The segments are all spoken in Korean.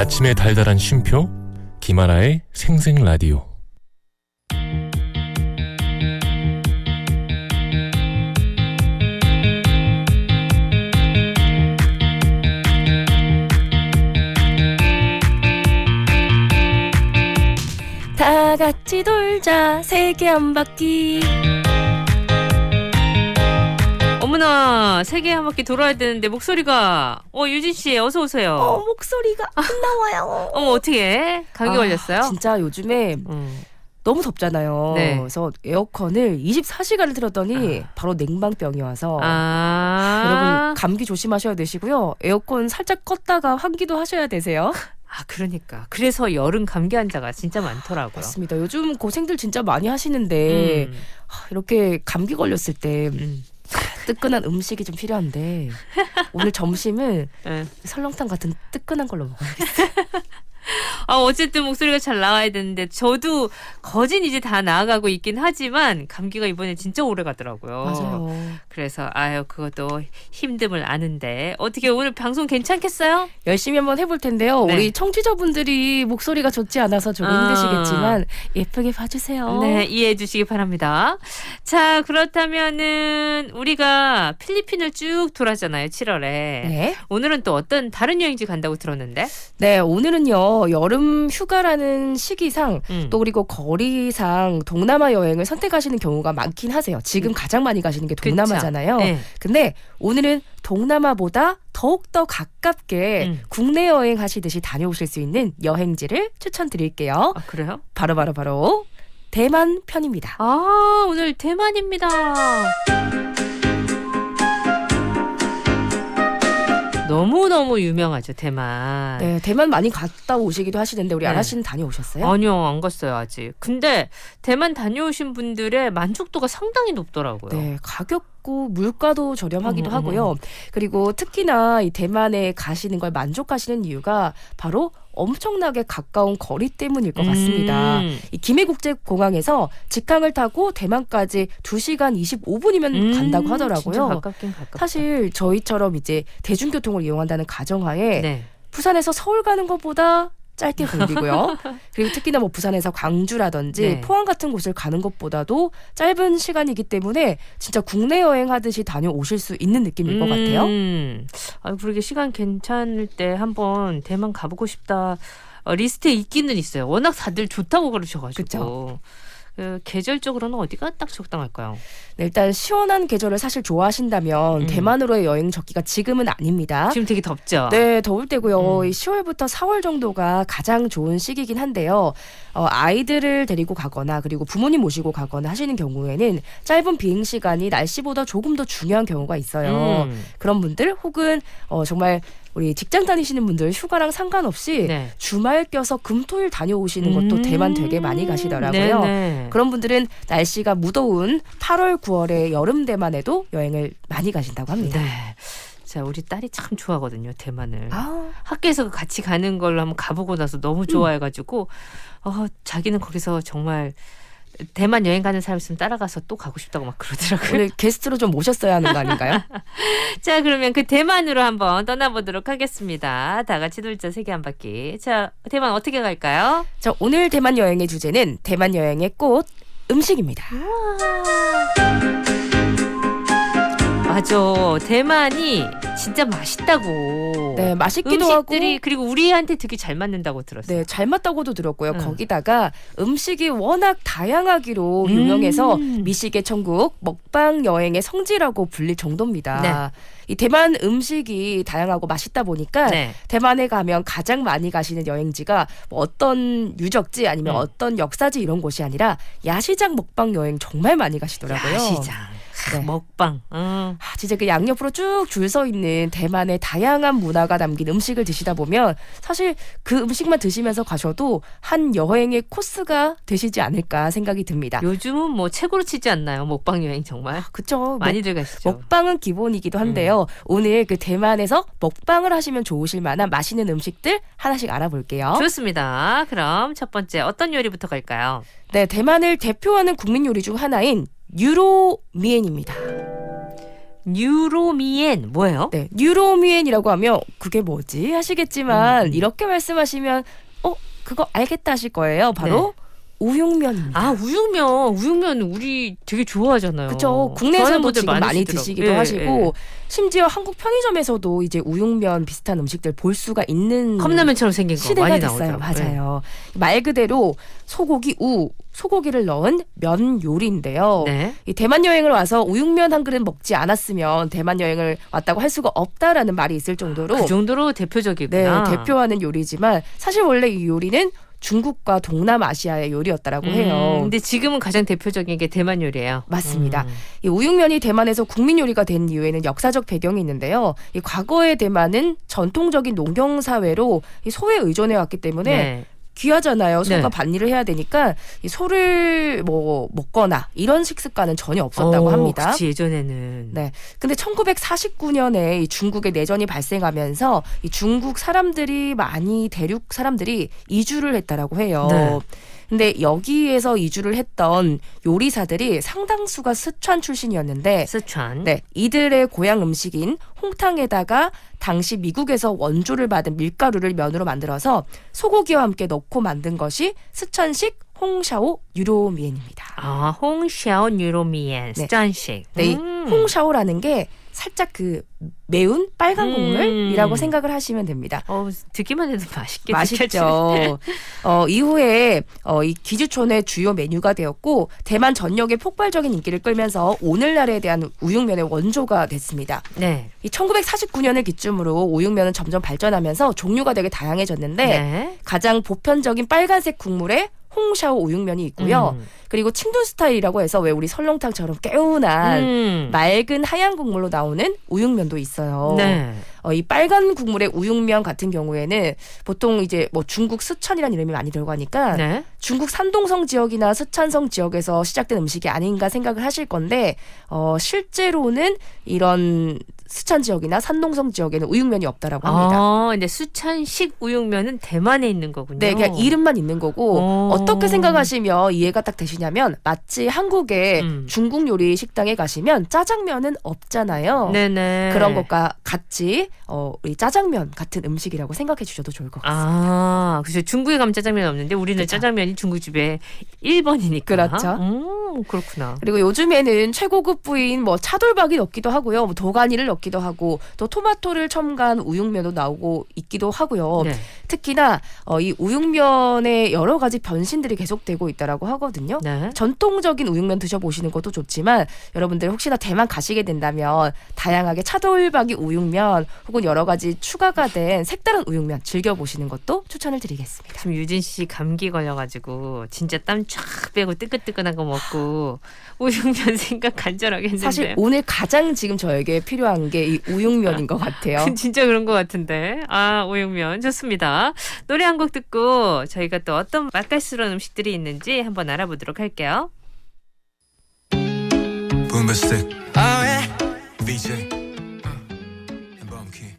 아침의 달달한 쉼표 김하나의 생생라디오. 다 같이 돌자 세계 한 바퀴. 어머나, 세계 한 바퀴 돌아야 되는데 목소리가 유진 씨 어서 오세요. 목소리가 안 나와요. 어머, 어떻게 감기 걸렸어요? 진짜 요즘에 너무 덥잖아요. 네. 그래서 에어컨을 24시간을 틀었더니 바로 냉방병이 와서 여러분 감기 조심하셔야 되시고요. 에어컨 살짝 껐다가 환기도 하셔야 되세요. 그러니까 그래서 여름 감기 환자가 진짜 많더라고요. 맞습니다. 요즘 고생들 진짜 많이 하시는데 이렇게 감기 걸렸을 때 뜨끈한 음식이 좀 필요한데 오늘 점심은 설렁탕 같은 뜨끈한 걸로 먹어야겠어요. 어쨌든 목소리가 잘 나와야 되는데 저도 거진 이제 다 나아가고 있긴 하지만 감기가 이번에 진짜 오래 가더라고요. 맞아요. 그래서 그것도 힘듦을 아는데 어떻게 오늘 방송 괜찮겠어요? 열심히 한번 해볼 텐데요. 네. 우리 청취자분들이 목소리가 좋지 않아서 조금 힘드시겠지만 예쁘게 봐주세요. 네, 이해해 주시기 바랍니다. 자, 그렇다면은 우리가 필리핀을 쭉 돌았잖아요, 7월에. 네. 오늘은 또 어떤 다른 여행지 간다고 들었는데? 네, 오늘은요. 여름 휴가라는 시기상 또 그리고 거리상 동남아 여행을 선택하시는 경우가 많긴 하세요. 지금 가장 많이 가시는 게 동남아잖아요. 네. 근데 오늘은 동남아보다 더욱더 가깝게 국내 여행 하시듯이 다녀오실 수 있는 여행지를 추천드릴게요. 그래요? 바로 대만 편입니다. 오늘 대만입니다. 너무너무 유명하죠, 대만. 네, 대만 많이 갔다 오시기도 하시는데 우리 네. 아라 씨는 다녀오셨어요? 아니요, 안 갔어요, 아직. 근데 대만 다녀오신 분들의 만족도가 상당히 높더라고요. 네, 가격고 물가도 저렴하기도 하고요. 그리고 특히나 이 대만에 가시는 걸 만족하시는 이유가 바로 엄청나게 가까운 거리 때문일 것 같습니다. 이 김해국제공항에서 직항을 타고 대만까지 2시간 25분이면 간다고 하더라고요. 진짜 가깝긴 가깝다. 사실 저희처럼 이제 대중교통을 이용한다는 가정하에 네. 부산에서 서울 가는 것보다 짧게 걸리고요. 그리고 특히나 뭐 부산에서 광주라든지 네. 포항 같은 곳을 가는 것보다도 짧은 시간이기 때문에 진짜 국내 여행하듯이 다녀오실 수 있는 느낌일 것 같아요. 그러게 시간 괜찮을 때 한번 대만 가보고 싶다. 리스트에 있기는 있어요. 워낙 다들 좋다고 그러셔가지고. 그쵸. 계절적으로는 어디가 딱 적당할까요? 네, 일단 시원한 계절을 사실 좋아하신다면 대만으로의 여행 적기가 지금은 아닙니다. 지금 되게 덥죠? 네, 더울 때고요. 이 10월부터 4월 정도가 가장 좋은 시기긴 한데요. 아이들을 데리고 가거나 그리고 부모님 모시고 가거나 하시는 경우에는 짧은 비행 시간이 날씨보다 조금 더 중요한 경우가 있어요. 그런 분들 혹은 정말 우리 직장 다니시는 분들 휴가랑 상관없이 네. 주말 껴서 금토일 다녀오시는 것도 대만 되게 많이 가시더라고요. 네네. 그런 분들은 날씨가 무더운 8월, 9월에 여름 대만에도 여행을 많이 가신다고 합니다. 네. 자, 우리 딸이 참 좋아하거든요, 대만을. 학교에서 같이 가는 걸로 한번 가보고 나서 너무 좋아해가지고 자기는 거기서 정말 대만 여행 가는 사람 있으면 따라가서 또 가고 싶다고 막 그러더라고요. 오늘 게스트로 좀 모셨어야 하는 거 아닌가요? 자, 그러면 그 대만으로 한번 떠나보도록 하겠습니다. 다 같이 돌자 세계 한 바퀴. 자, 대만 어떻게 갈까요? 자, 오늘 대만 여행의 주제는 대만 여행의 꽃, 음식입니다. 맞아. 대만이 진짜 맛있다고. 네, 맛있기도 음식들이 하고. 그리고 우리한테 되게 잘 맞는다고 들었어요. 네, 잘 맞다고도 들었고요. 거기다가 음식이 워낙 다양하기로 유명해서 미식의 천국, 먹방 여행의 성지라고 불릴 정도입니다. 네. 이 대만 음식이 다양하고 맛있다 보니까 네. 대만에 가면 가장 많이 가시는 여행지가 뭐 어떤 유적지 아니면 어떤 역사지 이런 곳이 아니라 야시장 먹방 여행 정말 많이 가시더라고요. 야시장. 네. 먹방. 진짜 그 양옆으로 쭉 줄 서 있는 대만의 다양한 문화가 담긴 음식을 드시다 보면 사실 그 음식만 드시면서 가셔도 한 여행의 코스가 되시지 않을까 생각이 듭니다. 요즘은 뭐 최고로 치지 않나요? 먹방 여행 정말. 그렇죠. 많이들 가시죠. 먹방은 기본이기도 한데요. 오늘 그 대만에서 먹방을 하시면 좋으실 만한 맛있는 음식들 하나씩 알아볼게요. 좋습니다. 그럼 첫 번째 어떤 요리부터 갈까요? 네, 대만을 대표하는 국민 요리 중 하나인 유로 미엔입니다. 뉴로미엔 뭐예요? 네, 뉴로미엔이라고 하면 그게 뭐지 하시겠지만 이렇게 말씀하시면 그거 알겠다 하실 거예요. 바로 우육면입니다. 아, 우육면 우리 되게 좋아하잖아요. 그렇죠. 좋아하는 국내에서도 분들 지금 많이 많으시더라고요. 드시기도 예, 하시고 심지어 한국 편의점에서도 이제 우육면 비슷한 음식들 볼 수가 있는 컵라면처럼 생긴 거 시대가 많이 됐어요. 나오죠. 맞아요. 말 그대로 소고기를 넣은 면 요리인데요. 네. 이 대만 여행을 와서 우육면 한 그릇 먹지 않았으면 대만 여행을 왔다고 할 수가 없다라는 말이 있을 정도로 그 정도로 대표적이구나. 대표하는 요리지만 사실 원래 이 요리는 중국과 동남아시아의 요리였다라고 해요. 근데 지금은 가장 대표적인 게 대만 요리예요. 맞습니다. 이 우육면이 대만에서 국민 요리가 된 이유에는 역사적 배경이 있는데요. 이 과거의 대만은 전통적인 농경 사회로 이 소에 의존해 왔기 때문에 네. 귀하잖아요. 소가 네. 밭일을 해야 되니까 이 소를 먹거나 이런 식습관은 전혀 없었다고 합니다. 그치, 예전에는. 네. 근데 1949년에 이 중국의 내전이 발생하면서 이 중국 사람들이 대륙 사람들이 이주를 했다라고 해요. 네. 근데 여기에서 이주를 했던 요리사들이 상당수가 스촨 출신이었는데 스촨. 네, 이들의 고향 음식인 홍탕에다가 당시 미국에서 원조를 받은 밀가루를 면으로 만들어서 소고기와 함께 넣고 만든 것이 스촨식 홍샤오 유로미엔입니다. 아, 홍샤오 뉴로미엔. 네. 스촨식. 네, 이 홍샤오라는 게 살짝 그 매운 빨간 국물이라고 생각을 하시면 됩니다. 듣기만 해도 맛있겠죠. 맛있죠. 이후에 이 귀주촌의 주요 메뉴가 되었고 대만 전역에 폭발적인 인기를 끌면서 오늘날에 대한 우육면의 원조가 됐습니다. 네. 이 1949년을 기점으로 우육면은 점점 발전하면서 종류가 되게 다양해졌는데 네. 가장 보편적인 빨간색 국물에 홍샤오 우육면이 있고요. 그리고 칭돈 스타일이라고 해서 왜 우리 설렁탕처럼 개운한 맑은 하얀 국물로 나오는 우육면도 있어요. 네. 이 빨간 국물의 우육면 같은 경우에는 보통 이제 중국 스촨이라는 이름이 많이 들어가니까 네. 중국 산동성 지역이나 스촨성 지역에서 시작된 음식이 아닌가 생각을 하실 건데 실제로는 이런 스촨 지역이나 산동성 지역에는 우육면이 없다라고 합니다. 근데 수촨식 우육면은 대만에 있는 거군요. 네, 그냥 이름만 있는 거고 어떻게 생각하시면 이해가 딱 되시냐면 마치 한국의 중국 요리 식당에 가시면 짜장면은 없잖아요. 네네. 그런 것과 같이 우리 짜장면 같은 음식이라고 생각해 주셔도 좋을 것 같습니다. 그래서 중국에 가면 짜장면 없는데 우리는 그렇죠. 짜장면이 중국집에 1번이니까. 그렇죠. 그렇구나. 그리고 요즘에는 최고급 부위인 차돌박이 넣기도 하고요. 도가니를 넣기도 하고 또 토마토를 첨가한 우육면도 나오고 있기도 하고요. 네. 특히나 이 우육면의 여러 가지 변신들이 계속되고 있다라고 하거든요. 네. 전통적인 우육면 드셔보시는 것도 좋지만 여러분들 혹시나 대만 가시게 된다면 다양하게 차돌박이 우육면 혹은 여러 가지 추가가 된 색다른 우육면 즐겨보시는 것도 추천을 드리겠습니다. 지금 유진 씨 감기 걸려가지고 진짜 땀 쫙 빼고 뜨끈뜨끈한 거 먹고 우육면 생각 간절하게 했는데 사실 오늘 가장 지금 저에게 필요한 게 이 우육면인 것 같아요. 진짜 그런 것 같은데. 우육면 좋습니다. 노래 한 곡 듣고 저희가 또 어떤 맛깔스러운 음식들이 있는지 한번 알아보도록 할게요. Boomstick. VJ. And Bomb Key.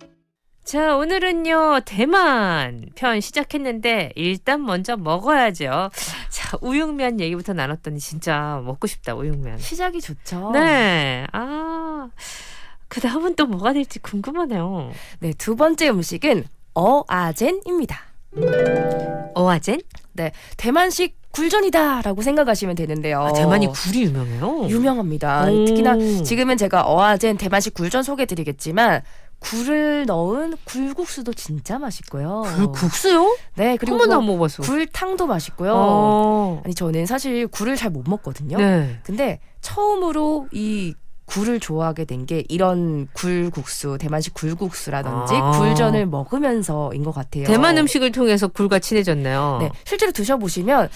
자, 오늘은요 대만 편 시작했는데 일단 먼저 먹어야죠. 자, 우육면 얘기부터 나눴더니 진짜 먹고 싶다. 우육면. 시작이 좋죠. 네. 그 다음은 또 뭐가 될지 궁금하네요. 네, 두 번째 음식은 어아젠입니다. 어아젠? 네, 대만식 굴전이다라고 생각하시면 되는데요. 대만이 굴이 유명해요. 유명합니다. 특히나 지금은 제가 어아젠 대만식 굴전 소개드리겠지만 굴을 넣은 굴국수도 진짜 맛있고요. 굴국수요? 네, 그리고 한 번도 안 먹어봤어. 굴탕도 맛있고요. 아니, 저는 사실 굴을 잘 못 먹거든요. 네. 근데 처음으로 이 굴을 좋아하게 된 게 이런 굴국수, 대만식 굴국수라든지 굴전을 먹으면서인 것 같아요. 대만 음식을 통해서 굴과 친해졌네요. 네, 실제로 드셔보시면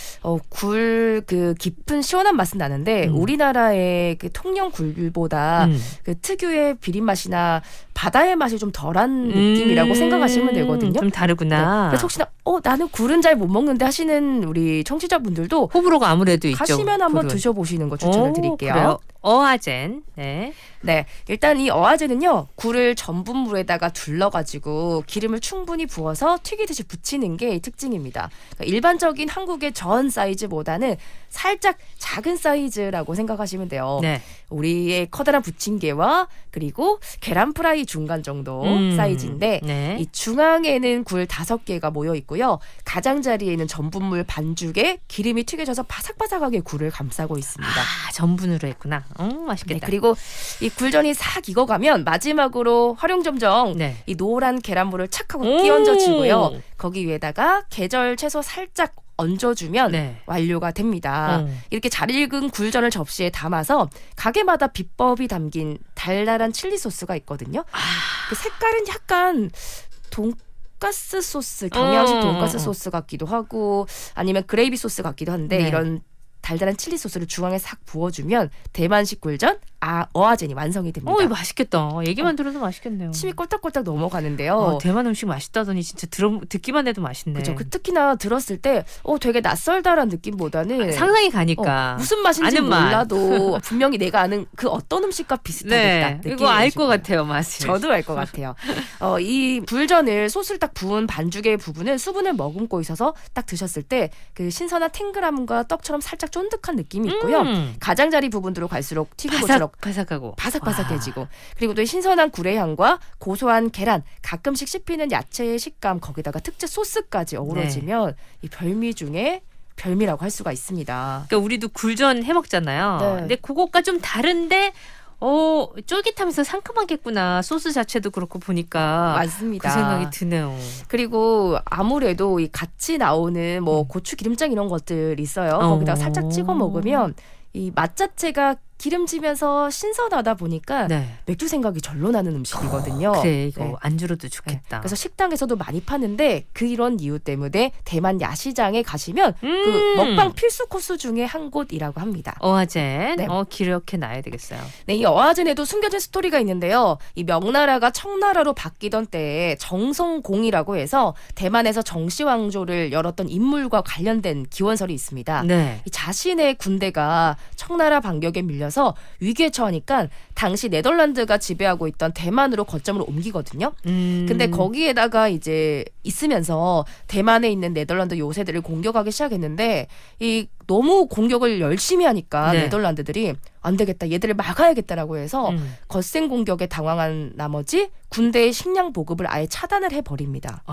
굴 그 깊은 시원한 맛은 나는데 우리나라의 그 통영 굴보다 그 특유의 비린 맛이나 바다의 맛이 좀 덜한 느낌이라고 생각하시면 되거든요. 좀 다르구나. 네, 그래서 혹시나 나는 굴은 잘 못 먹는데 하시는 우리 청취자분들도 호불호가 아무래도 있죠. 가시면 한번 굴은. 드셔보시는 거 추천을 드릴게요. 그래요. 어아젠. 네. 네, 일단 이 어화제는요, 굴을 전분물에다가 둘러가지고 기름을 충분히 부어서 튀기듯이 부치는 게 특징입니다. 그러니까 일반적인 한국의 전 사이즈보다는 살짝 작은 사이즈라고 생각하시면 돼요. 네. 우리의 커다란 부침개와 그리고 계란 프라이 중간 정도 사이즈인데 네. 이 중앙에는 굴 5개가 모여 있고요. 가장자리에는 전분물 반죽에 기름이 튀겨져서 바삭바삭하게 굴을 감싸고 있습니다. 아, 전분으로 했구나. 네, 맛있겠다. 그리고 이 굴전이 싹 익어가면 마지막으로 활용점정 네. 이 노란 계란물을 착 하고 오! 끼얹어 주고요. 거기 위에다가 계절 채소 살짝 얹어주면 네. 완료가 됩니다. 이렇게 잘 익은 굴전을 접시에 담아서 가게마다 비법이 담긴 달달한 칠리 소스가 있거든요. 그 색깔은 약간 돈가스 소스, 경양식 돈가스 소스 같기도 하고 아니면 그레이비 소스 같기도 한데 네. 이런 달달한 칠리 소스를 중앙에 싹 부어주면 대만식 굴전 어화젠이 완성이 됩니다. 이거 맛있겠다. 얘기만 들어도 맛있겠네요. 침이 꼴딱꼴딱 넘어가는데요. 대만 음식 맛있다더니 진짜 듣기만 해도 맛있네. 그렇죠. 특히나 들었을 때 되게 낯설다란 느낌보다는 상상이 가니까. 무슨 맛인지 아는 맛. 몰라도 분명히 내가 아는 그 어떤 음식과 비슷하겠다. 네. 이거 알 것 같아요, 맛을. 저도 알 것 같아요. 이 굴전을 소스를 딱 부은 반죽의 부분은 수분을 머금고 있어서 딱 드셨을 때 그 신선한 탱글함과 떡처럼 살짝 쫀득한 느낌이 있고요. 가장자리 부분으로 갈수록 튀김옷처럼 바삭하고 바삭바삭해지고 그리고 또 신선한 굴의 향과 고소한 계란, 가끔씩 씹히는 야채의 식감 거기다가 특제 소스까지 어우러지면 이 별미 중에 별미라고 할 수가 있습니다. 그러니까 우리도 굴전 해 먹잖아요. 네. 근데 그것과 좀 다른데 쫄깃하면서 상큼하겠구나. 소스 자체도 그렇고 보니까 맞습니다. 그 생각이 드네요. 그리고 아무래도 이 같이 나오는 뭐 고추 기름장 이런 것들 있어요. 거기다가 살짝 찍어 먹으면 이 맛 자체가 기름지면서 신선하다 보니까 네. 맥주 생각이 절로 나는 음식이거든요. 그래 이거 네. 안주로도 좋겠다. 그래서 식당에서도 많이 파는데 이런 이유 때문에 대만 야시장에 가시면 그 먹방 필수 코스 중에 한 곳이라고 합니다. 어화젠 네. 기록해 놔야 되겠어요. 네, 이 어화젠에도 숨겨진 스토리가 있는데요. 이 명나라가 청나라로 바뀌던 때에 정성공이라고 해서 대만에서 정시왕조를 열었던 인물과 관련된 기원설이 있습니다. 네. 이 자신의 군대가 청나라 반격에 밀려서 위기에 처하니까 당시 네덜란드가 지배하고 있던 대만으로 거점을 옮기거든요. 근데 거기에다가 이제 있으면서 대만에 있는 네덜란드 요새들을 공격하기 시작했는데 이 너무 공격을 열심히 하니까 네. 네덜란드들이 안 되겠다, 얘들을 막아야겠다라고 해서 거센 공격에 당황한 나머지 군대의 식량 보급을 아예 차단을 해버립니다.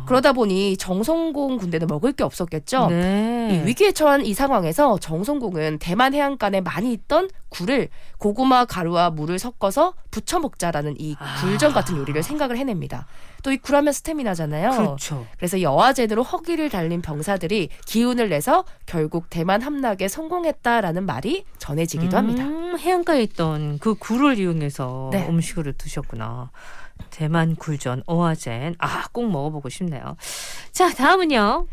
그러다 보니 정성공 군대는 먹을 게 없었겠죠. 네. 이 위기에 처한 이 상황에서 정성공은 대만 해안간에 많이 있던 굴을 고구마 가루와 물을 섞어서 부쳐 먹자라는 이 굴전 같은 요리를 생각을 해냅니다. 또 이 굴하면 스태미나잖아요. 그렇죠. 그래서 이 어화제대로 허기를 달린 병사들이 기운을 내서 결국 대만 함락에 성공했다라는 말이 전해지기도 합니다. 해안가에 있던 그 굴을 이용해서 네. 음식으로 드셨구나. 대만 굴전 어화젠 꼭 먹어보고 싶네요. 자 다음은요.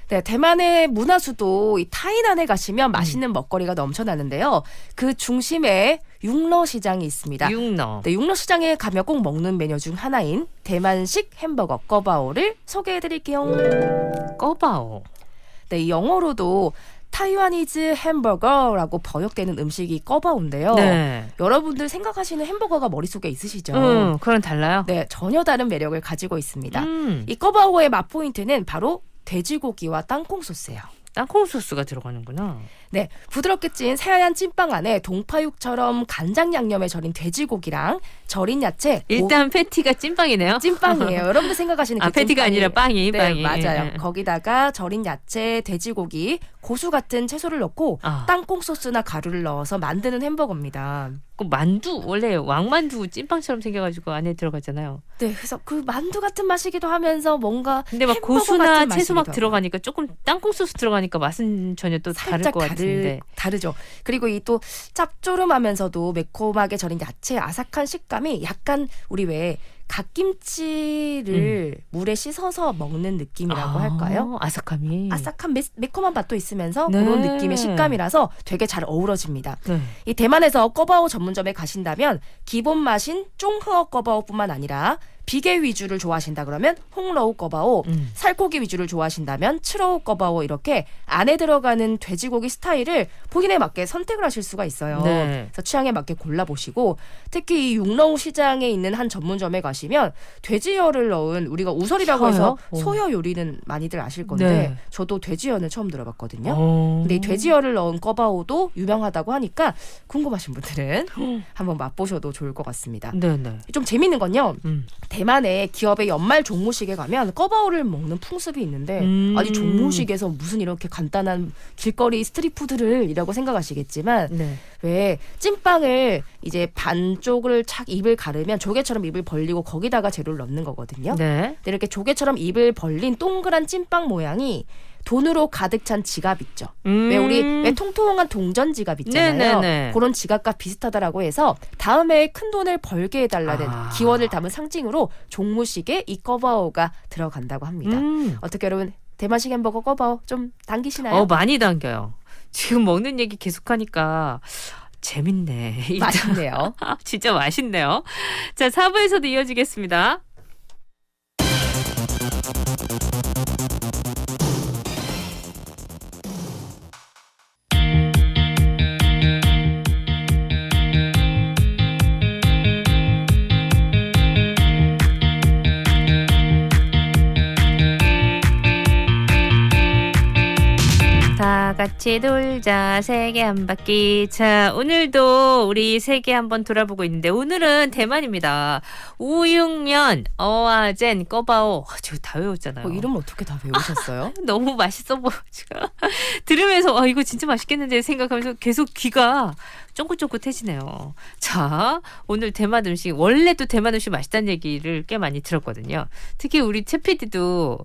네, 대만의 문화수도 이 타이난에 가시면 맛있는 먹거리가 넘쳐나는데요. 그 중심에 융러 시장이 있습니다. 융러. 네, 융러 시장에 가면 꼭 먹는 메뉴 중 하나인 대만식 햄버거 꺼바오를 소개해드릴게요. 꺼바오. 네, 이 영어로도 타이와니즈 햄버거라고 번역되는 음식이 꺼바오인데요. 네. 여러분들 생각하시는 햄버거가 머릿속에 있으시죠? 그건 달라요? 네, 전혀 다른 매력을 가지고 있습니다. 음. 이 꺼바오의 맛 포인트는 바로 돼지고기와 땅콩 소스예요. 땅콩 소스가 들어가는구나. 네, 부드럽게 찐 새하얀 찐빵 안에 동파육처럼 간장 양념에 절인 돼지고기랑 절인 야채, 일단 패티가 찐빵이네요. 찐빵이에요. 여러분들 생각하시는 그 패티가 찐빵이. 아니라 빵이. 네, 빵이. 맞아요. 예. 거기다가 절인 야채, 돼지고기, 고수 같은 채소를 넣고 땅콩 소스나 가루를 넣어서 만드는 햄버거입니다. 그 만두 원래 왕만두 찐빵처럼 생겨가지고 안에 들어가잖아요. 네, 그래서 그 만두 같은 맛이기도 하면서 뭔가 근데 막 햄버거 고수나 같은 채소 막 맛이기도 들어가니까 조금 땅콩 소스 들어가니까 맛은 전혀 또 다를 것 같은데. 다르죠. 그리고 이 또 짭조름하면서도 매콤하게 절인 야채 아삭한 식감이 약간 우리 왜 갓김치를 물에 씻어서 먹는 느낌이라고 할까요? 아삭함이. 아삭한 매콤한 맛도 있으면서 네. 그런 느낌의 식감이라서 되게 잘 어우러집니다. 네. 이 대만에서 꺼바오 전문점에 가신다면 기본 맛인 쫑흐어 꺼바오뿐만 아니라 비계 위주를 좋아하신다 그러면 홍러우 꺼바오, 살코기 위주를 좋아하신다면 츠러우 꺼바오 이렇게 안에 들어가는 돼지고기 스타일을 본인에 맞게 선택을 하실 수가 있어요. 네. 그래서 취향에 맞게 골라보시고 특히 이 육러우 시장에 있는 한 전문점에 가시면 돼지열을 넣은 우리가 우설이라고 해서 소여 요리는 많이들 아실 건데 네. 저도 돼지열은 처음 들어봤거든요. 어. 근데 이 돼지열을 넣은 꺼바오도 유명하다고 하니까 궁금하신 분들은 한번 맛보셔도 좋을 것 같습니다. 네네. 좀 재밌는 건요. 음. 대만의 기업의 연말 종무식에 가면 꺼바오를 먹는 풍습이 있는데 아니 종무식에서 무슨 이렇게 간단한 길거리 스트리트푸드를 이라고 생각하시겠지만 네. 왜 찐빵을 이제 반쪽을 착 입을 가르면 조개처럼 입을 벌리고 거기다가 재료를 넣는 거거든요. 네. 근데 이렇게 조개처럼 입을 벌린 동그란 찐빵 모양이 돈으로 가득 찬 지갑 있죠. 왜 우리 왜 통통한 동전 지갑 있잖아요. 네네네. 그런 지갑과 비슷하다라고 해서 다음에 큰 돈을 벌게 해달라는 아. 기원을 담은 상징으로 종무식에 이 꺼바오가 들어간다고 합니다. 어떻게 여러분 대만식 햄버거 꺼바오 좀 당기시나요? 많이 당겨요. 지금 먹는 얘기 계속하니까 재밌네. 맛있네요. 진짜 맛있네요. 자, 4부에서도 이어지겠습니다. 다 같이 돌자 세계 한 바퀴. 자, 오늘도 우리 세계 한번 돌아보고 있는데 오늘은 대만입니다. 우육면, 어아젠, 꺼바오. 저 다 외웠잖아요. 이름 어떻게 다 외우셨어요? 너무 맛있어 보여가지고 들으면서 이거 진짜 맛있겠는데 생각하면서 계속 귀가 쫑긋쫑긋해지네요. 자, 오늘 대만 음식, 원래 또 대만 음식 맛있다는 얘기를 꽤 많이 들었거든요. 특히 우리 최 PD도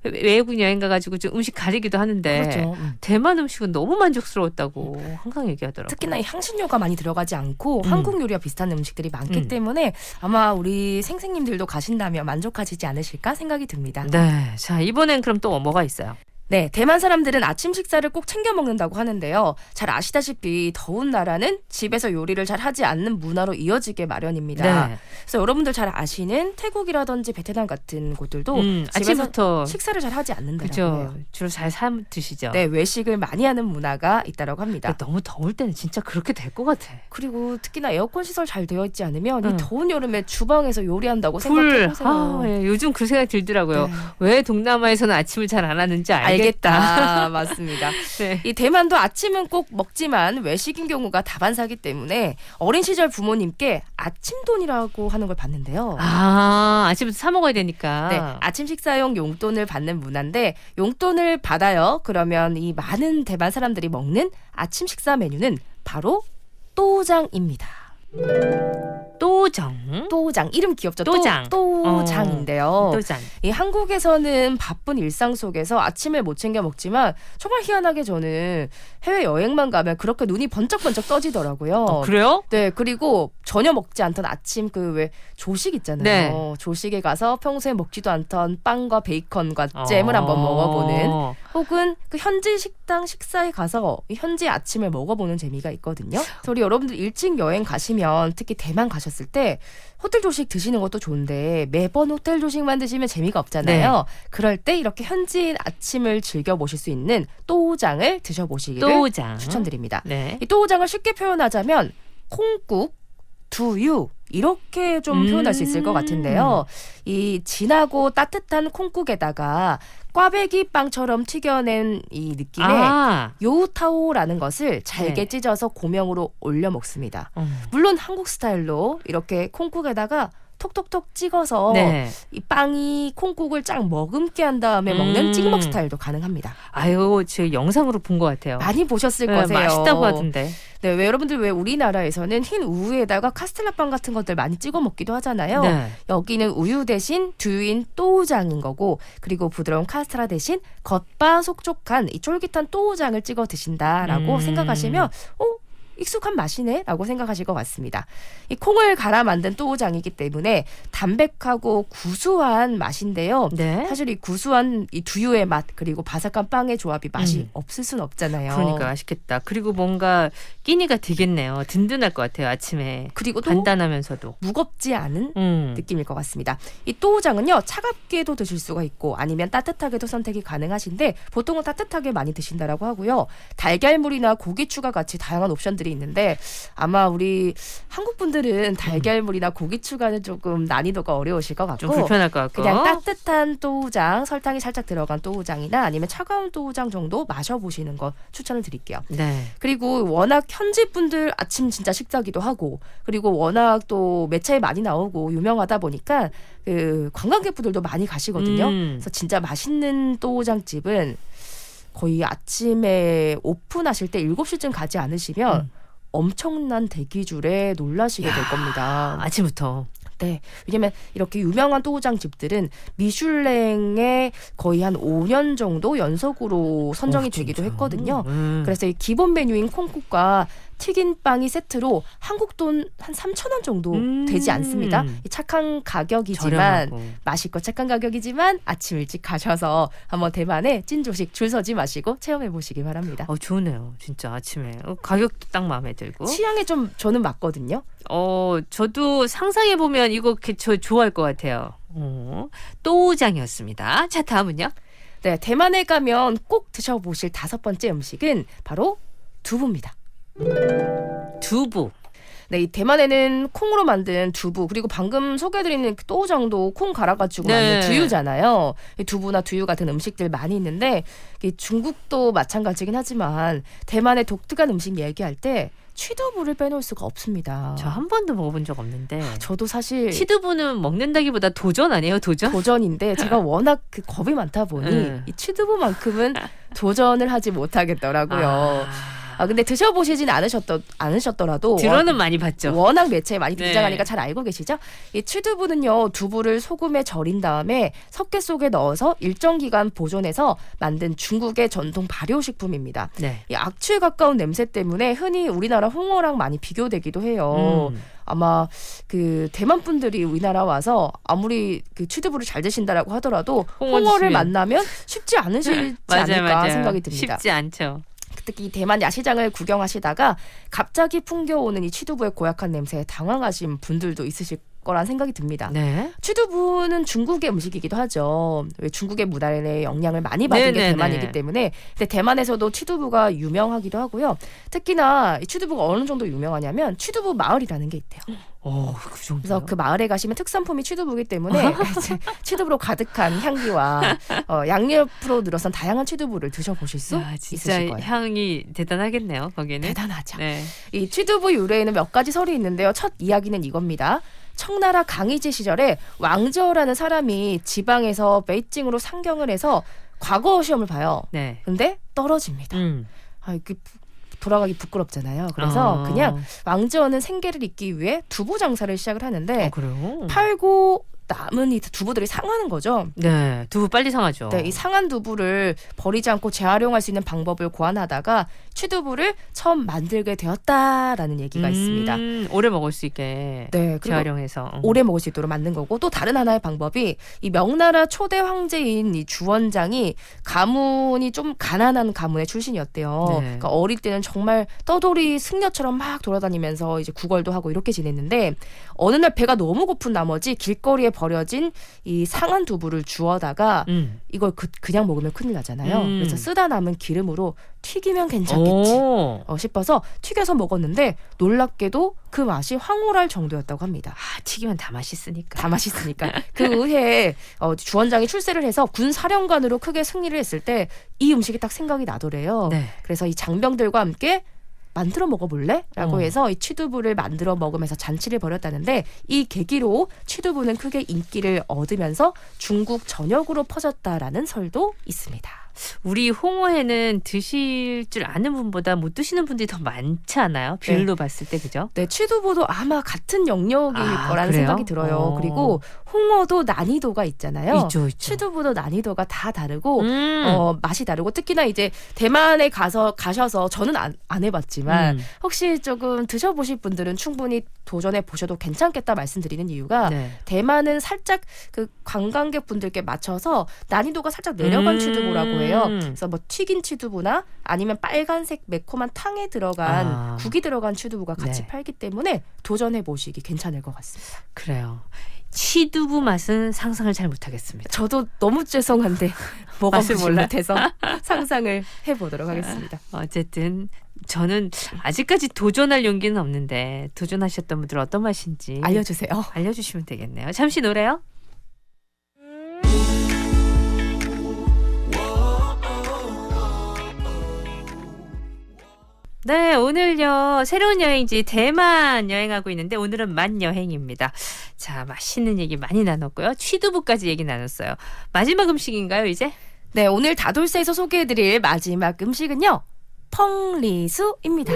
외국 여행 가가지고 좀 음식 가리기도 하는데 그렇죠. 대만 음식은 너무 만족스러웠다고 항상 얘기하더라고요. 특히나 이 향신료가 많이 들어가지 않고 한국 요리와 비슷한 음식들이 많기 때문에 아마 우리 생생님들도 가신다면 만족하시지 않으실까 생각이 듭니다. 네, 자 이번엔 그럼 또 뭐가 있어요? 네, 대만 사람들은 아침 식사를 꼭 챙겨 먹는다고 하는데요. 잘 아시다시피 더운 나라는 집에서 요리를 잘 하지 않는 문화로 이어지게 마련입니다. 네. 그래서 여러분들 잘 아시는 태국이라든지 베트남 같은 곳들도 집에서 아침부터 식사를 잘 하지 않는다고요. 그죠. 주로 잘 사 드시죠. 네, 외식을 많이 하는 문화가 있다고 합니다. 너무 더울 때는 진짜 그렇게 될 것 같아. 그리고 특히나 에어컨 시설 잘 되어 있지 않으면 이 더운 여름에 주방에서 요리한다고 생각해보세요. 예, 요즘 그 생각이 들더라고요. 네. 왜 동남아에서는 아침을 잘 안 하는지 알겠다. 맞습니다. 네. 이 대만도 아침은 꼭 먹지만 외식인 경우가 다반사기 때문에 어린 시절 부모님께 아침돈이라고 하는 걸 받는데요. 아침부터 사 먹어야 되니까. 네, 아침 식사용 용돈을 받는 문화인데 용돈을 받아요. 그러면 이 많은 대만 사람들이 먹는 아침 식사 메뉴는 바로 또장입니다. 또장 이름 귀엽죠? 또장. 또장인데요. 또장. 이 한국에서는 바쁜 일상 속에서 아침을 못 챙겨 먹지만 정말 희한하게 저는 해외 여행만 가면 그렇게 눈이 번쩍번쩍 떠지더라고요. 그래요? 네, 그리고 전혀 먹지 않던 아침 그 왜 조식 있잖아요. 네. 조식에 가서 평소에 먹지도 않던 빵과 베이컨과 잼을 한번 먹어보는 혹은 그 현지 식당 식사에 가서 이 현지 아침을 먹어보는 재미가 있거든요. 그래서 우리 여러분들 일찍 여행 가시면 특히 대만 가셨을 때 호텔 조식 드시는 것도 좋은데 매번 호텔 조식만 드시면 재미가 없잖아요. 네. 그럴 때 이렇게 현지인 아침을 즐겨보실 수 있는 또우장을 드셔보시기를 또우장. 추천드립니다. 네. 이 또우장을 쉽게 표현하자면 콩국, 두유 이렇게 좀 표현할 수 있을 것 같은데요. 이 진하고 따뜻한 콩국에다가 꽈배기 빵처럼 튀겨낸 이 느낌의 요우타오라는 것을 잘게 찢어서 고명으로 올려 먹습니다. 물론 한국 스타일로 이렇게 콩국에다가 톡톡톡 찍어서 이 빵이 콩국을 쫙 머금게 한 다음에 먹는 찍먹 스타일도 가능합니다. 아유, 제 영상으로 본 것 같아요. 많이 보셨을 거세요. 맛있다고 하던데. 네, 왜 여러분들 왜 우리나라에서는 흰 우유에다가 카스텔라 빵 같은 것들 많이 찍어 먹기도 하잖아요. 네. 여기는 우유 대신 두유인 또우장인 거고 그리고 부드러운 카스테라 대신 겉바속촉한 이 쫄깃한 또우장을 찍어 드신다라고 생각하시면 익숙한 맛이네라고 생각하실 것 같습니다. 이 콩을 갈아 만든 또우장이기 때문에 담백하고 구수한 맛인데요. 네. 사실 이 구수한 이 두유의 맛 그리고 바삭한 빵의 조합이 맛이 없을 순 없잖아요. 그러니까 맛있겠다. 그리고 뭔가 끼니가 되겠네요. 든든할 것 같아요. 아침에. 그리고 또 간단하면서도. 무겁지 않은 음. 느낌일 것 같습니다. 이 또우장은요 차갑게도 드실 수가 있고 아니면 따뜻하게도 선택이 가능하신데 보통은 따뜻하게 많이 드신다라고 하고요. 달걀물이나 고기 추가 같이 다양한 옵션들이 있는데 아마 우리 한국 분들은 달걀물이나 고기 추가는 조금 난이도가 어려우실 것 좀 같고 불편할 것 같고. 그냥 따뜻한 또우장, 설탕이 살짝 들어간 또우장이나 아니면 차가운 또우장 정도 마셔보시는 거 추천을 드릴게요. 네. 그리고 워낙 현지 분들 아침 진짜 식사기도 하고 그리고 워낙 또 매체에 많이 나오고 유명하다 보니까 그 관광객분들도 많이 가시거든요. 그래서 진짜 맛있는 또우장집은 거의 아침에 오픈하실 때 7시쯤 가지 않으시면 엄청난 대기줄에 놀라시게 될 겁니다. 아침부터. 네. 왜냐면 이렇게 유명한 또우장 집들은 미슐랭에 거의 한 5년 정도 연속으로 선정이 되기도 했거든요. 그래서 이 기본 메뉴인 콩국과 튀긴 빵이 세트로 한국 돈 한 3,000원 정도 되지 않습니다. 이 착한 가격이지만 저렴하고. 맛있고 착한 가격이지만 아침 일찍 가셔서 한번 대만에 찐조식 줄 서지 마시고 체험해 보시기 바랍니다. 좋네요. 진짜 아침에. 가격도 딱 마음에 들고. 취향에 좀 저는 맞거든요. 저도 상상해 보면 이거 저 좋아할 것 같아요. 또우장이었습니다. 자, 다음은요? 네, 대만에 가면 꼭 드셔보실 5번째 음식은 바로 두부입니다. 두부. 네, 이 대만에는 콩으로 만든 두부 그리고 방금 소개해드리는 또우장도 콩 갈아가지고 네. 만든 두유잖아요. 이 두부나 두유 같은 음식들 많이 있는데 이 중국도 마찬가지긴 하지만 대만의 독특한 음식 얘기할 때 취두부를 빼놓을 수가 없습니다. 저 한 번도 먹어본 적 없는데. 저도 사실 취두부는 먹는다기보다 도전 아니에요? 도전? 도전인데 제가 워낙 그 겁이 많다 보니 이 취두부만큼은 도전을 하지 못하겠더라고요. 근데 드셔보시진 않으셨더라도 들어는 많이 봤죠. 워낙 매체에 많이 네. 등장하니까 잘 알고 계시죠? 이 취두부는요 두부를 소금에 절인 다음에 석회 속에 넣어서 일정 기간 보존해서 만든 중국의 전통 발효식품입니다. 네. 이 악취에 가까운 냄새 때문에 흔히 우리나라 홍어랑 많이 비교되기도 해요. 아마 그 대만 분들이 우리나라 와서 아무리 그 취두부를 잘 드신다라고 하더라도 홍어를 드시면. 만나면 쉽지 않으시지 않을까 생각이 듭니다. 쉽지 않죠. 특히 대만 야시장을 구경하시다가 갑자기 풍겨오는 이 취두부의 고약한 냄새에 당황하신 분들도 있으실 거란 생각이 듭니다. 네. 취두부는 중국의 음식이기도 하죠. 왜 중국의 문화에 영향을 많이 받은 게 네네네. 대만이기 때문에 근데 대만에서도 취두부가 유명하기도 하고요. 특히나 이 취두부가 어느 정도 유명하냐면 취두부 마을이라는 게 있대요. 그 정도. 그래서 그 마을에 가시면 특산품이 취두부이기 때문에 취두부로 가득한 향기와 양옆으로 늘어선 다양한 취두부를 드셔보실 수 진짜 있으실 거예요. 향이 대단하겠네요. 거기는. 대단하죠. 네. 이 취두부 유래에는 몇 가지 설이 있는데요. 첫 이야기는 이겁니다. 청나라 강희제 시절에 왕저라는 사람이 지방에서 베이징으로 상경을 해서 과거 시험을 봐요. 네. 근데 떨어집니다. 돌아가기 부끄럽잖아요. 그래서 그냥 왕저는 생계를 잇기 위해 두부 장사를 시작을 하는데 그래요? 팔고 남은 이 두부들이 상하는 거죠. 네, 두부 빨리 상하죠. 네, 이 상한 두부를 버리지 않고 재활용할 수 있는 방법을 고안하다가 취두부를 처음 만들게 되었다라는 얘기가 있습니다. 오래 먹을 수 있게 네, 그리고 재활용해서 오래 먹을 수 있도록 만든 거고 또 다른 하나의 방법이 이 명나라 초대 황제인 이 주원장이 가문이 좀 가난한 가문의 출신이었대요. 네. 그러니까 어릴 때는 정말 떠돌이 승려처럼 막 돌아다니면서 이제 구걸도 하고 이렇게 지냈는데 어느 날 배가 너무 고픈 나머지 길거리에 버려진 이 상한 두부를 주워다가 이걸 그냥 먹으면 큰일 나잖아요. 그래서 쓰다 남은 기름으로 튀기면 괜찮겠지 싶어서 튀겨서 먹었는데 놀랍게도 그 맛이 황홀할 정도였다고 합니다. 튀기면 다 맛있으니까. 다 맛있으니까. 그 의회에 주원장이 출세를 해서 군 사령관으로 크게 승리를 했을 때 이 음식이 딱 생각이 나더래요. 네. 그래서 이 장병들과 함께 만들어 먹어볼래? 라고 해서 이 취두부를 만들어 먹으면서 잔치를 벌였다는데 이 계기로 취두부는 크게 인기를 얻으면서 중국 전역으로 퍼졌다라는 설도 있습니다. 우리 홍어회는 드실 줄 아는 분보다 못 드시는 분들이 더 많지 않아요? 비율로 봤을 때 그죠? 네, 취두부도 아마 같은 영역일 거라는 그래요? 생각이 들어요. 그리고 홍어도 난이도가 있잖아요. 있죠. 취두부도 난이도가 다 다르고 음. 맛이 다르고 특히나 이제 대만에 가셔서 저는 안 해봤지만 혹시 조금 드셔보실 분들은 충분히 도전해 보셔도 괜찮겠다 말씀드리는 이유가 네. 대만은 살짝 그 관광객분들께 맞춰서 난이도가 살짝 내려간 취두부라고 해요. 그래서 뭐 튀긴 취두부나 아니면 빨간색 매콤한 탕에 들어간 국이 들어간 취두부가 같이 네. 팔기 때문에 도전해 보시기 괜찮을 것 같습니다. 그래요. 취두부 맛은 상상을 잘 못하겠습니다. 저도 너무 죄송한데 맛을 먹어보지 몰라. 못해서 상상을 해보도록 하겠습니다. 어쨌든 저는 아직까지 도전할 용기는 없는데 도전하셨던 분들 어떤 맛인지 알려주세요. 알려주시면 되겠네요. 잠시 노래요. 네, 오늘요 새로운 여행지 대만 여행하고 있는데 오늘은 만 여행입니다. 자, 맛있는 얘기 많이 나눴고요. 취두부까지 얘기 나눴어요. 마지막 음식인가요, 이제? 네, 오늘 다돌세에서 소개해드릴 마지막 음식은요. 펑리수입니다.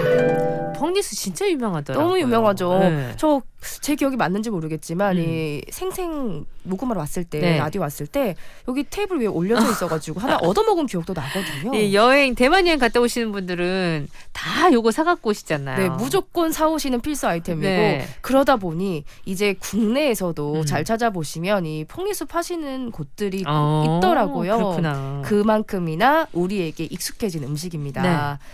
펑리수 진짜 유명하더라고요. 너무 유명하죠. 네. 저 제 기억이 맞는지 모르겠지만 이 생생 녹음하러 왔을 때 네. 라디오 왔을 때 여기 테이블 위에 올려져 있어가지고 하나 얻어먹은 기억도 나거든요. 이 여행 대만 여행 갔다 오시는 분들은 다 요거 사갖고 오시잖아요. 네, 무조건 사오시는 필수 아이템이고 네. 그러다 보니 이제 국내에서도 잘 찾아보시면 이 펑리수 파시는 곳들이 있더라고요. 그렇구나. 그만큼이나 우리에게 익숙해진 음식입니다. 네.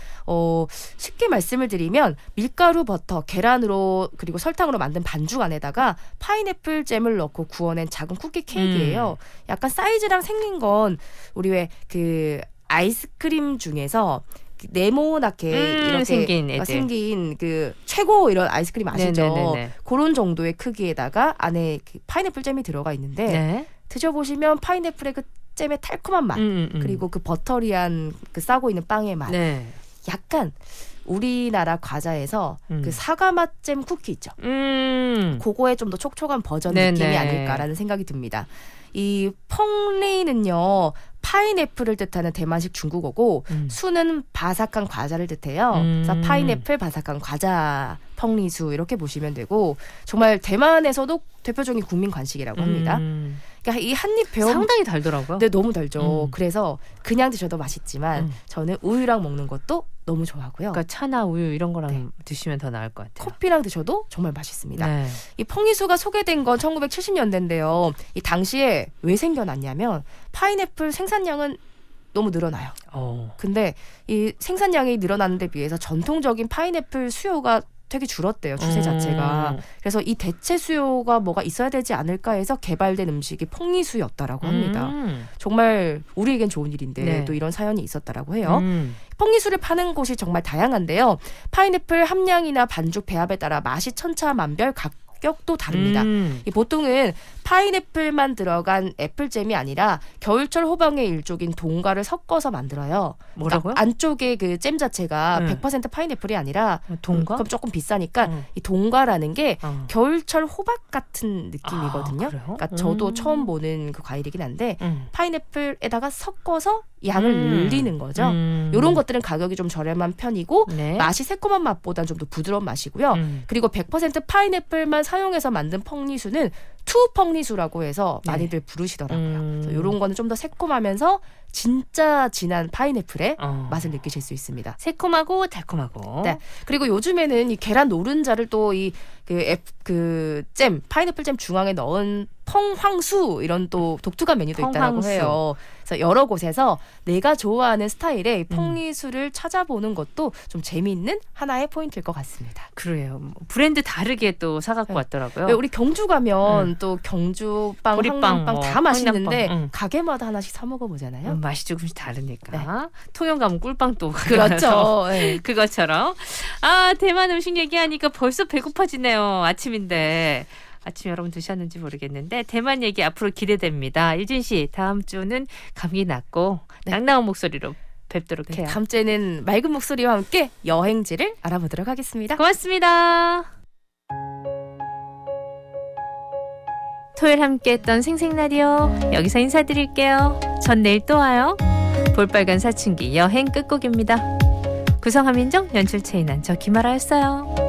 쉽게 말씀을 드리면 밀가루, 버터, 계란으로 그리고 설탕으로 만든 반죽 안에다가 파인애플 잼을 넣고 구워낸 작은 쿠키 케이크예요. 약간 사이즈랑 생긴 건 우리 왜 그 아이스크림 중에서 네모나게 이렇게 생긴 그 최고 이런 아이스크림 아시죠? 네네네네. 그런 정도의 크기에다가 안에 그 파인애플 잼이 들어가 있는데 네. 드셔보시면 파인애플의 그 잼의 달콤한 맛 그리고 그 버터리한 그 싸고 있는 빵의 맛 네. 약간 우리나라 과자에서 그 사과 맛잼 쿠키 있죠. 그거에 좀 더 촉촉한 버전 네네. 느낌이 아닐까라는 생각이 듭니다. 이 펑레이는요. 파인애플을 뜻하는 대만식 중국어고 수는 바삭한 과자를 뜻해요. 그래서 파인애플 바삭한 과자 펑리수 이렇게 보시면 되고 정말 대만에서도 대표적인 국민 간식이라고 합니다. 그러니까 이 한입 베어 상당히 달더라고요. 네, 너무 달죠. 그래서 그냥 드셔도 맛있지만 저는 우유랑 먹는 것도 너무 좋아하고요. 그러니까 차나 우유 이런 거랑 드시면 더 나을 것 같아요. 커피랑 드셔도 정말 맛있습니다. 네. 이 펑리수가 소개된 건 1970년대인데요. 이 당시에 왜 생겨났냐면 파인애플 생산량은 너무 늘어나요. 근데 이 생산량이 늘어나는 데 비해서 전통적인 파인애플 수요가 되게 줄었대요. 추세 자체가. 그래서 이 대체 수요가 뭐가 있어야 되지 않을까 해서 개발된 음식이 펑리수였다라고 합니다. 정말 우리에겐 좋은 일인데 네. 또 이런 사연이 있었다라고 해요. 펑리수를 파는 곳이 정말 다양한데요. 파인애플 함량이나 반죽 배합에 따라 맛이 천차만별 가격도 다릅니다. 이 보통은 파인애플만 들어간 애플잼이 아니라 겨울철 호박의 일종인 동과를 섞어서 만들어요. 뭐라고요? 그러니까 안쪽에 그 잼 자체가 100% 파인애플이 아니라 동과? 그럼 조금 비싸니까 이 동과라는 게 겨울철 호박 같은 느낌이거든요. 그래요? 그러니까 저도 처음 보는 그 과일이긴 한데 파인애플에다가 섞어서 양을 늘리는 거죠. 이런 것들은 가격이 좀 저렴한 편이고 네. 맛이 새콤한 맛보다 좀 더 부드러운 맛이고요. 그리고 100% 파인애플만 사용해서 만든 펑리수는 투 펑리수라고 해서 많이들 부르시더라고요. 그래서 이런 거는 좀 더 새콤하면서 진짜 진한 파인애플의 맛을 느끼실 수 있습니다. 새콤하고 달콤하고. 네. 그리고 요즘에는 이 계란 노른자를 또 이 그 잼, 파인애플 잼 중앙에 넣은 펑황수 이런 또 독특한 메뉴도 있다고 펑황수. 해요. 그래서 여러 곳에서 내가 좋아하는 스타일의 펑리수를 찾아보는 것도 좀 재미있는 하나의 포인트일 것 같습니다. 그래요. 브랜드 다르게 또 사갖고 네. 왔더라고요. 왜 우리 경주 가면 또 경주빵, 보리빵, 황남빵 뭐, 다 맛있는데 황남빵. 가게마다 하나씩 사 먹어보잖아요. 맛이 조금씩 다르니까. 통영 가면 꿀빵 또 그렇죠. 네. 그것처럼. 대만 음식 얘기하니까 벌써 배고파지네요. 아침인데. 아침 여러분 드셨는지 모르겠는데 대만 얘기 앞으로 기대됩니다. 유진 씨 다음 주는 감기 낫고 낭낭한 목소리로 뵙도록 해요. 다음 주에는 맑은 목소리와 함께 여행지를 알아보도록 하겠습니다. 고맙습니다. 토요일 함께했던 생생라디오 여기서 인사드릴게요. 전 내일 또 와요. 볼빨간 사춘기 여행 끝곡입니다. 구성 함민정, 연출 최인한, 저 김아라였어요.